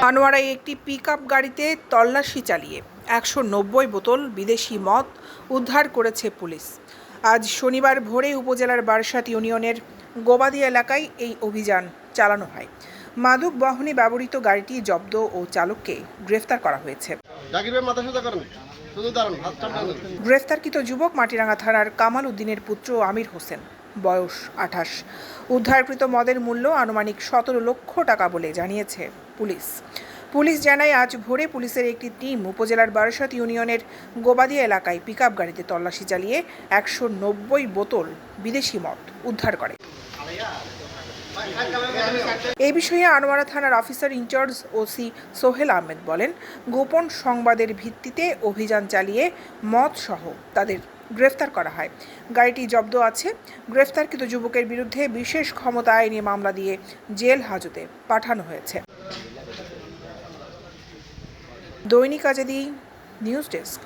আনোয়ারায় একটি পিকআপ গাড়িতে তল্লাশি চালিয়ে 190 বোতল বিদেশি মদ উদ্ধার করেছে পুলিশ। আজ শনিবার ভোরে উপজেলার বারাসাত ইউনিয়নের গোবাদি এলাকায় এই অভিযান চালানো হয়। মাদক বহনে ব্যবহৃত গাড়িটি জব্দ ও চালককে গ্রেফতার করা হয়েছে। গ্রেফতারকৃত যুবক মাটিরাঙ্গা থানার কামাল উদ্দিনের পুত্র আমির হোসেন, বয়স 28। উদ্ধারকৃত মদের মূল্য আনুমানিক 17 লক্ষ টাকা বলে জানিয়েছে পুলিশ জানায়, আজ ভোরে পুলিশের একটি টিম উপজেলার বারাসাত ইউনিয়নের গোবাদি এলাকায় পিকআপ গাড়িতে তল্লাশি চালিয়ে 190 বোতল বিদেশি মদ উদ্ধার করে। এই বিষয়ে আনোয়ারা থানার officer incharge OC Sohel Ahmed বলেন, গোপন সংবাদের ভিত্তিতে অভিযান চালিয়ে মদ সহ তাদের গ্রেফতার করা হয়। গাড়িটি জব্দ আছে। গ্রেফতারকৃত যুবকের বিরুদ্ধে বিশেষ ক্ষমতা আইনে মামলা দিয়ে জেল হাজতে পাঠানো হয়েছে। দৈনিক আজাদী নিউজ ডেস্ক।